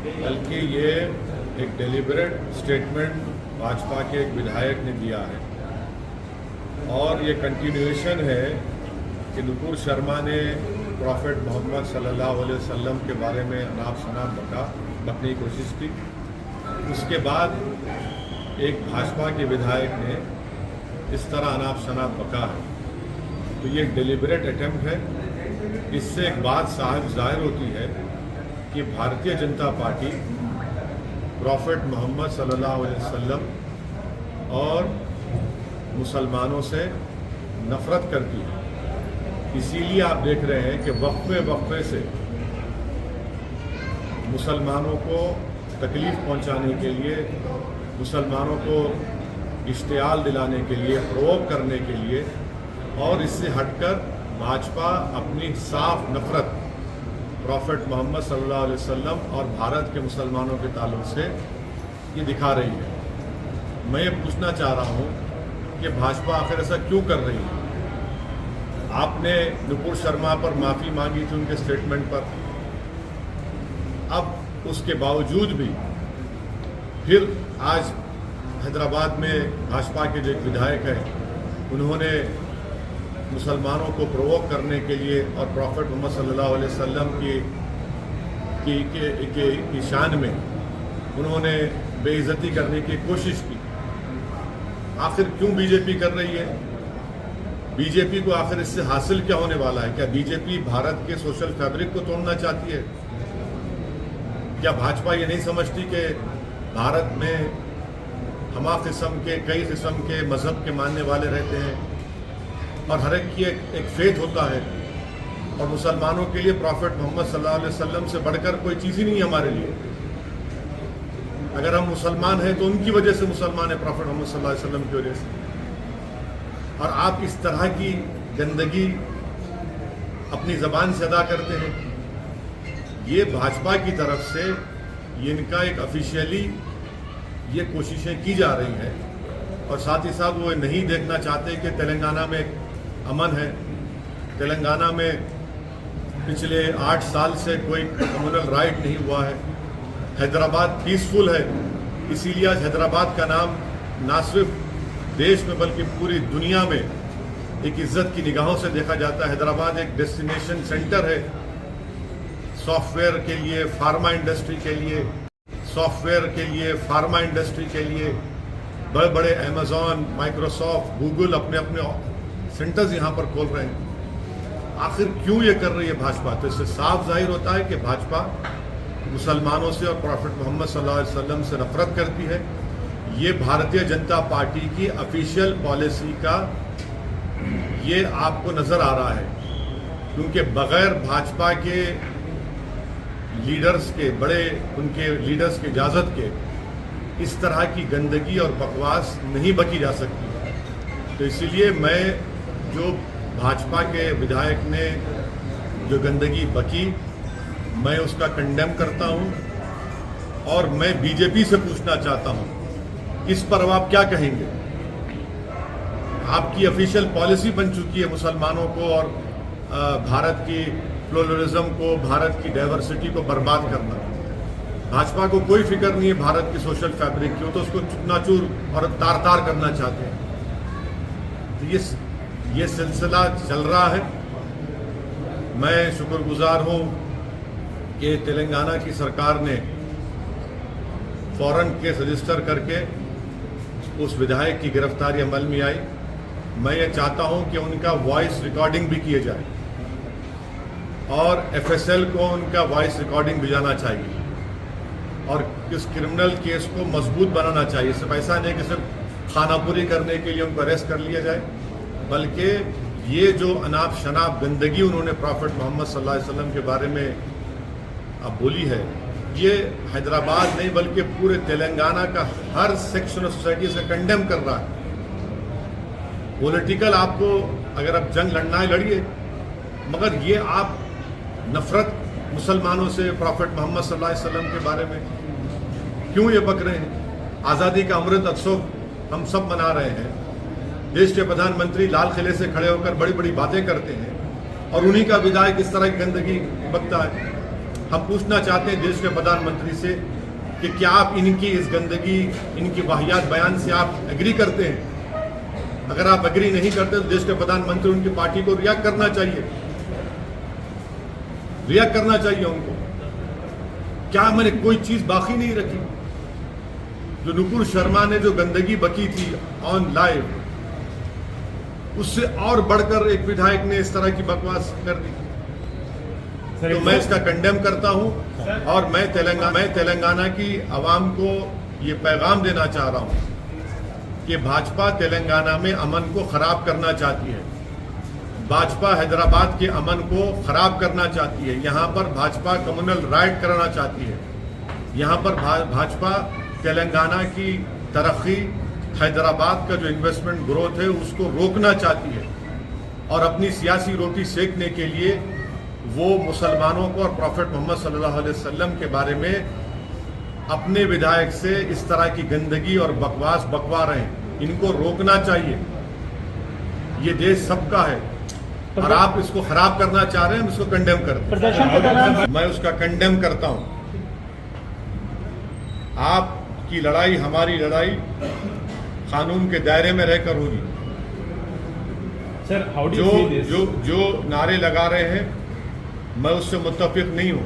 बल्कि ये एक डेलिबरेट स्टेटमेंट भाजपा के एक विधायक ने दिया है और ये कंटिन्यूएशन है कि नुपुर शर्मा ने प्रॉफेट मोहम्मद सल्लल्लाहु अलैहि वसल्लम के बारे में अनाप शनाप बकने की कोशिश की। उसके बाद एक भाजपा के विधायक ने इस तरह अनाप शनाप बका है, तो ये डेलिबरेट अटेम्प्ट है। इससे एक बात साफ जाहिर होती है कि भारतीय जनता पार्टी प्रॉफेट मोहम्मद सल्लल्लाहु अलैहि वसल्लम और मुसलमानों से नफरत करती है। इसीलिए आप देख रहे हैं कि वक्फे से मुसलमानों को तकलीफ पहुंचाने के लिए, मुसलमानों को इश्तियाल दिलाने के लिए, प्रोवोक करने के लिए और इससे हटकर भाजपा अपनी साफ नफरत प्रॉफेट मोहम्मद सल्लल्लाहु अलैहि वसल्लम और भारत के मुसलमानों के ताल्लुक से ये दिखा रही है। मैं ये पूछना चाह रहा हूँ कि भाजपा आखिर ऐसा क्यों कर रही है? आपने नुपुर शर्मा पर माफ़ी मांगी थी उनके स्टेटमेंट पर, अब उसके बावजूद भी फिर आज हैदराबाद में भाजपा के जो एक विधायक हैं उन्होंने मुसलमानों को प्रोवोक करने के लिए और प्रॉफेट मोहम्मद सल्लल्लाहु अलैहि वसल्लम की शान में उन्होंने बेइज्जती करने की कोशिश की। आखिर क्यों बीजेपी कर रही है? बीजेपी को आखिर इससे हासिल क्या होने वाला है? क्या बीजेपी भारत के सोशल फैब्रिक को तोड़ना चाहती है? क्या भाजपा ये नहीं समझती कि भारत में हमा किस्म के कई किस्म के मजहब के मानने वाले रहते हैं और हर एक की एक फेथ होता है और मुसलमानों के लिए प्रॉफेट मोहम्मद सल्लल्लाहु अलैहि वसल्लम से बढ़कर कोई चीज़ ही नहीं है हमारे लिए। अगर हम मुसलमान हैं तो उनकी वजह से मुसलमान है, प्रॉफेट मोहम्मद सल्लल्लाहु अलैहि वसल्लम की वजह से। और आप इस तरह की गंदगी अपनी ज़बान से अदा करते हैं। ये भाजपा की तरफ से इनका एक ऑफिशियली ये कोशिशें की जा रही हैं और साथ ही साथ वो नहीं देखना चाहते कि तेलंगाना में अमन है। तेलंगाना में पिछले 8 साल से कोई कम्युनल राइट नहीं हुआ है। हैदराबाद पीसफुल है, इसीलिए आज हैदराबाद का नाम ना सिर्फ देश में बल्कि पूरी दुनिया में एक इज्जत की निगाहों से देखा जाता है। हैदराबाद एक डेस्टिनेशन सेंटर है सॉफ्टवेयर के लिए, फार्मा इंडस्ट्री के लिए, सॉफ्टवेयर के लिए, फार्मा इंडस्ट्री के लिए। बड़े बड़े अमेजॉन, माइक्रोसॉफ्ट, गूगल अपने अपने सेंटर्स यहाँ पर खोल रहे हैं। आखिर क्यों ये कर रही है भाजपा? तो इससे साफ जाहिर होता है कि भाजपा मुसलमानों से और प्रॉफेट मोहम्मद सल्लल्लाहु अलैहि वसल्लम से नफरत करती है। ये भारतीय जनता पार्टी की ऑफिशियल पॉलिसी का ये आपको नजर आ रहा है, क्योंकि बगैर भाजपा के लीडर्स के, बड़े उनके लीडर्स के इजाज़त के इस तरह की गंदगी और बकवास नहीं बकी जा सकती। तो इसीलिए मैं जो भाजपा के विधायक ने जो गंदगी बकी, मैं उसका कंडेम करता हूं और मैं बीजेपी से पूछना चाहता हूं इस पर अब आप क्या कहेंगे? आपकी ऑफिशियल पॉलिसी बन चुकी है मुसलमानों को और भारत की प्लुरलिज्म को, भारत की डाइवर्सिटी को बर्बाद करना। भाजपा को कोई फिक्र नहीं है भारत की सोशल फैब्रिक की, वो तो उसको चूर और तार तार करना चाहते हैं। तो ये सिलसिला चल रहा है। मैं शुक्रगुजार हूं कि तेलंगाना की सरकार ने फौरन केस रजिस्टर करके उस विधायक की गिरफ्तारी अमल में आई। मैं ये चाहता हूं कि उनका वॉइस रिकॉर्डिंग भी किए जाए और एफएसएल को उनका वॉइस रिकॉर्डिंग भिजाना चाहिए और इस क्रिमिनल केस को मजबूत बनाना चाहिए। सिर्फ ऐसा नहीं कि सिर्फ खानापुरी करने के लिए उनको अरेस्ट कर लिया जाए, बल्कि ये जो अनाप शनाप गंदगी उन्होंने प्रॉफेट मोहम्मद सल्लल्लाहु अलैहि वसल्लम के बारे में अब बोली है, ये हैदराबाद नहीं बल्कि पूरे तेलंगाना का हर सेक्शन ऑफ सोसाइटी से कंडेम कर रहा है। पॉलिटिकल आपको अगर आप जंग लड़ना है लड़िए, मगर ये आप नफरत मुसलमानों से, प्रॉफेट मोहम्मद सल्लल्लाहु अलैहि वसल्लम के बारे में क्यों ये बक रहे हैं? आज़ादी का अमृत उत्सव हम सब मना रहे हैं। देश के प्रधानमंत्री लाल किले से खड़े होकर बड़ी बड़ी बातें करते हैं और उन्हीं का विधायक इस तरह की गंदगी बकता है। हम पूछना चाहते हैं देश के प्रधानमंत्री से कि क्या आप इनकी इस गंदगी, इनकी वाहियात बयान से आप एग्री करते हैं? अगर आप एग्री नहीं करते तो देश के प्रधानमंत्री उनकी पार्टी को रिएक्ट करना चाहिए, रिएक्ट करना चाहिए उनको। क्या मैंने कोई चीज बाकी नहीं रखी? जो नुपुर शर्मा ने जो गंदगी बकी थी ऑन लाइव, उससे और बढ़कर एक विधायक ने इस तरह की बकवास कर दी। तो मैं इसका कंडेम करता हूं और मैं तेलंगाना की आवाम को ये पैगाम देना चाह रहा हूं कि भाजपा तेलंगाना में अमन को खराब करना चाहती है। भाजपा हैदराबाद के अमन को खराब करना चाहती है। यहाँ पर भाजपा कम्युनल राइट कराना चाहती है। यहाँ पर भाजपा तेलंगाना की तरक्की, हैदराबाद का जो इन्वेस्टमेंट ग्रोथ है उसको रोकना चाहती है और अपनी सियासी रोटी सेकने के लिए वो मुसलमानों को और प्रॉफेट मोहम्मद सल्लल्लाहु अलैहि वसल्लम के बारे में अपने विधायक से इस तरह की गंदगी और बकवास बकवा रहे हैं। इनको रोकना चाहिए। ये देश सबका है और आप इसको खराब करना चाह रहे हैं, हम इसको कंडेम करते हैं। मैं उसका कंडेम करता हूं। आपकी लड़ाई, हमारी लड़ाई कानून के दायरे में रहकर होगी। सर, जो नारे लगा रहे हैं मैं उससे मुत्तफिक नहीं हूं,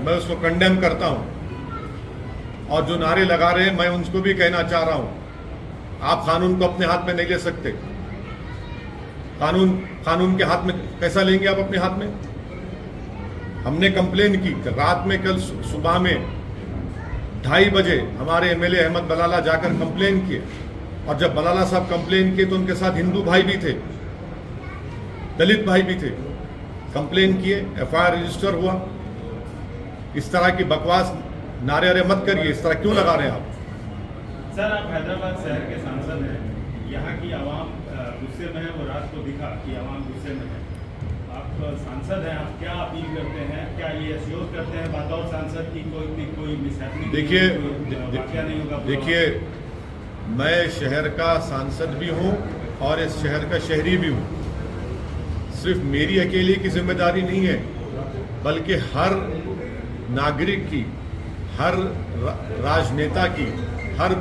मैं उसको कंडेम करता हूं। और जो नारे लगा रहे हैं मैं उनको भी कहना चाह रहा हूं, आप कानून को अपने हाथ में नहीं ले सकते। कानून के हाथ में कैसा लेंगे आप अपने हाथ में? हमने कंप्लेन की रात में, कल सुबह में 2:30 बजे हमारे एमएलए अहमद बलाला जाकर कंप्लेन किए और जब बलाला साहब कंप्लेन किए तो उनके साथ हिंदू भाई भी थे, दलित भाई भी थे। कंप्लेन किए, एफआईआर रजिस्टर हुआ। इस तरह की बकवास नारे अरे मत करिए। इस तरह क्यों लगा रहे हैं आप? सर, आप हैदराबाद शहर के सांसद हैं, यहाँ की आवाम गुस्से में है, वो रात को दिखा कि आवाम गुस्से में है। आप सांसद हैं, आप क्या अपील करते हैं? क्या ये एश्योर करते हैं बतौर सांसद की कोई मिसहैपनिंग नहीं होगा? देखिए, मैं शहर का सांसद भी हूँ और इस शहर का शहरी भी हूँ। सिर्फ मेरी अकेले की जिम्मेदारी नहीं है, बल्कि हर नागरिक की, हर राजनेता की, हर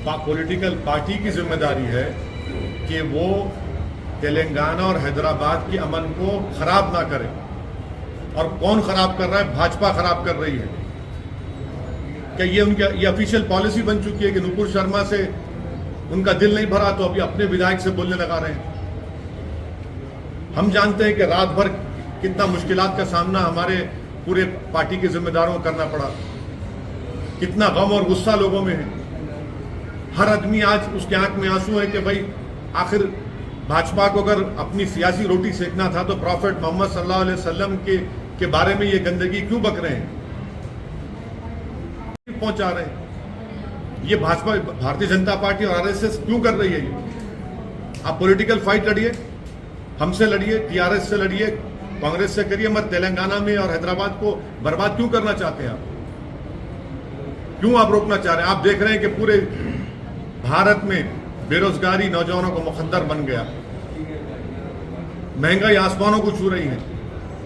पॉलिटिकल पार्टी की जिम्मेदारी है कि वो तेलंगाना और हैदराबाद के अमन को खराब ना करे। और कौन खराब कर रहा है? भाजपा खराब कर रही है। क्या ये ऑफिशियल पॉलिसी बन चुकी है कि नुपुर शर्मा से उनका दिल नहीं भरा तो अभी अपने विधायक से बोलने लगा रहे हैं? हम जानते हैं कि रात भर कितना मुश्किलात का सामना हमारे पूरे पार्टी के जिम्मेदारों को करना पड़ा, कितना गम और गुस्सा लोगों में है। हर आदमी आज उसके आंख में आंसू है कि भाई आखिर भाजपा को अगर अपनी सियासी रोटी सेकना था तो प्रॉफेट मोहम्मद सल्लल्लाहु अलैहि वसल्लम के बारे में ये गंदगी क्यों बक रहे हैं, पहुंचा रहे हैं? ये भाजपा, भारतीय जनता पार्टी और आरएसएस क्यों कर रही है ये? आप पॉलिटिकल फाइट लड़िए, हमसे लड़िए, टीआरएस से लड़िए, कांग्रेस से करिए, मत तेलंगाना में और हैदराबाद को बर्बाद क्यों करना चाहते हैं आप? क्यों आप रोकना चाह रहे हैं? आप देख रहे हैं कि पूरे भारत में बेरोजगारी नौजवानों को मुखद्दर बन गया, महंगाई आसमानों को छू रही है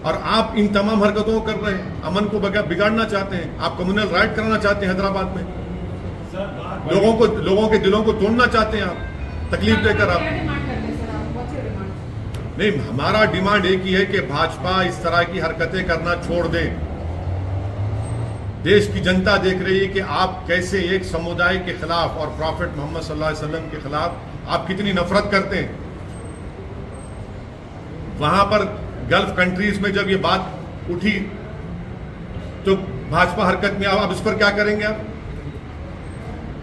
और आप इन तमाम हरकतों को कर रहे हैं। अमन को बिगाड़ना चाहते हैं, आप कम्युनल राइट कराना चाहते हैं हैदराबाद में, लोगों के दिलों को तोड़ना चाहते हैं आप, तकलीफ देकर आप। नहीं, हमारा डिमांड एक ही है कि भाजपा इस तरह की हरकतें करना छोड़ दे। देश की जनता देख रही है कि आप कैसे एक समुदाय के खिलाफ और प्रॉफेट मोहम्मद सल्लल्लाहु अलैहि वसल्लम के खिलाफ आप कितनी नफरत करते हैं। वहां पर गल्फ कंट्रीज में जब ये बात उठी तो भाजपा हरकत में आप इस पर क्या करेंगे? आप,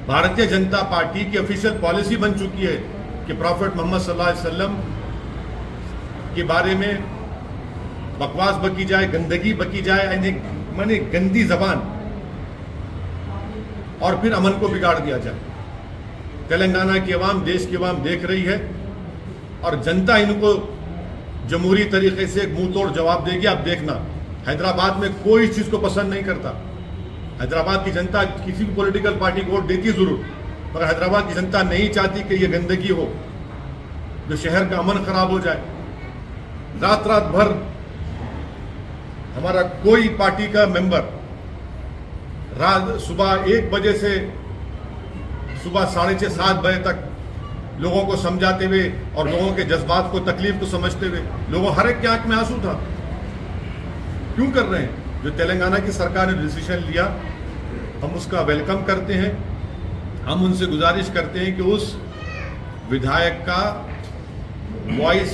भारतीय जनता पार्टी की ऑफिशियल पॉलिसी बन चुकी है कि प्रॉफेट मोहम्मद सल्लल्लाहु अलैहि वसल्लम के बारे में बकवास बकी जाए, गंदगी बकी जाए, माने गंदी जबान, और फिर अमन को बिगाड़ दिया जाए। तेलंगाना की आवाम, देश की आवाम देख रही है और जनता इनको जमहूरी तरीके से एक मुंह तोड़ जवाब देगी। आप देखना, हैदराबाद में कोई इस चीज को पसंद नहीं करता। हैदराबाद की जनता किसी भी पॉलिटिकल पार्टी को वोट देती जरूर, मगर हैदराबाद की जनता नहीं चाहती कि ये गंदगी हो, जो शहर का अमन खराब हो जाए। रात रात भर हमारा कोई पार्टी का मेंबर रात सुबह 1 बजे से सुबह 6:30 7 बजे तक लोगों को समझाते हुए और लोगों के जज्बात को, तकलीफ को समझते हुए, लोगों हर एक की आंख में आंसू था। क्यों कर रहे हैं? जो तेलंगाना की सरकार ने डिसीजन लिया, हम उसका वेलकम करते हैं। हम उनसे गुजारिश करते हैं कि उस विधायक का वॉइस,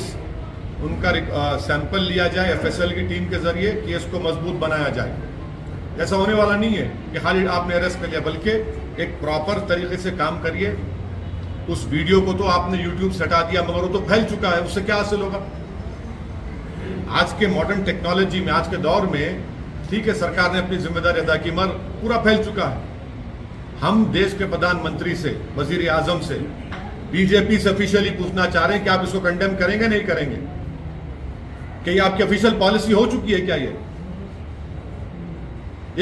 उनका सैंपल लिया जाए एफएसएल की टीम के जरिए, केस को मजबूत बनाया जाए। ऐसा होने वाला नहीं है कि खाली आपने अरेस्ट कर लिया, बल्कि एक प्रॉपर तरीके से काम करिए। उस वीडियो को तो आपने यूट्यूब से हटा दिया, मगर वो तो फैल चुका है, उससे क्या हासिल होगा? आज के मॉडर्न टेक्नोलॉजी में, आज के दौर में, ठीक है सरकार ने अपनी जिम्मेदारी अदा की, मगर पूरा फैल चुका है। हम देश के प्रधानमंत्री से, वजीर आजम से, बीजेपी से ऑफिशियली पूछना चाह रहे हैं कि आप इसको कंडेम करेंगे नहीं करेंगे? कि ये आपकी ऑफिशियल पॉलिसी हो चुकी है क्या? ये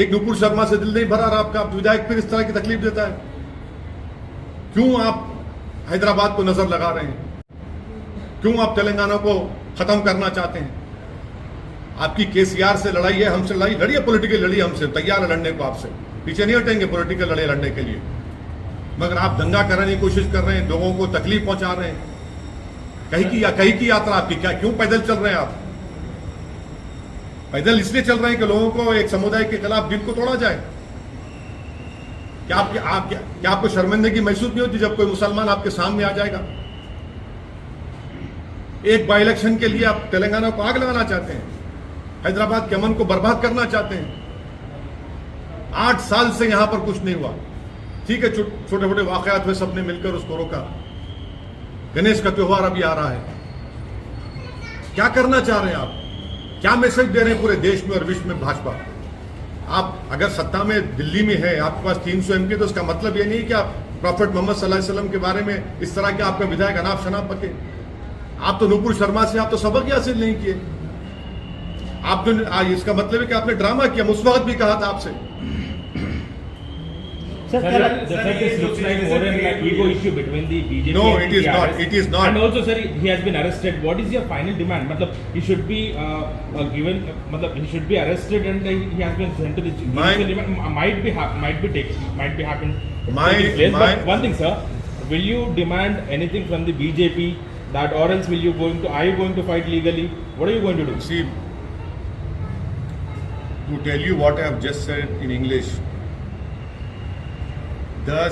एक नुपुर शर्मा से दिल नहीं भरा रहा आपका, विधायक फिर इस तरह की तकलीफ देता है। क्यों आप हैदराबाद को नजर लगा रहे हैं? क्यों आप तेलंगाना को खत्म करना चाहते हैं? आपकी केसीआर से लड़ाई है, हमसे लड़ाई लड़िए, पॉलिटिकल लड़िए, हमसे तैयार है लड़ने को, आपसे पीछे नहीं हटेंगे पॉलिटिकल लड़ाई लड़ने के लिए। मगर आप दंगा कराने की कोशिश कर रहे हैं, लोगों को तकलीफ पहुंचा रहे हैं। कहीं की यात्रा आपकी क्या? क्यों पैदल चल रहे हैं आप? पैदल इसलिए चल रहे हैं कि लोगों को एक समुदाय के खिलाफ दिल को तोड़ा जाए। क्या आपको शर्मिंदगी महसूस नहीं होती जब कोई मुसलमान आपके सामने आ जाएगा? एक बाई इलेक्शन के लिए आप तेलंगाना को आग लगाना चाहते हैं, हैदराबाद के अमन को बर्बाद करना चाहते हैं। 8 साल से यहां पर कुछ नहीं हुआ। ठीक है, छोटे छोटे वाकयात हुए, सबने मिलकर उसको रोका। गणेश का त्योहार अभी आ रहा है। क्या करना चाह रहे हैं आप? क्या मैसेज दे रहे हैं पूरे देश में और विश्व में भाजपा? आप अगर सत्ता में दिल्ली में है, आपके पास 300 एमपी, तो इसका मतलब ये नहीं कि आप प्रॉफेट मोहम्मद सल्लल्लाहु अलैहि वसल्लम के बारे में इस तरह के आपका विधायक अनाप शनाप बके। आप तो नुपुर शर्मा से आप तो सबक ही हासिल नहीं किए। आप तो इसका मतलब है कि आपने ड्रामा किया। उस वक्त भी कहा था आपसे। Sir, this looks like more than like ego issue between the BJP No, and it is not. TRS. It is not. And also, sir, he has been arrested. What is your final demand? Matlab, he should be given. Matlab, he should be arrested and he has been sent to the judicial remand. Might be happen. But one thing, sir, will you demand anything from the BJP? That or else are you going to fight legally? What are you going to do? See, to tell you what I have just said in English, the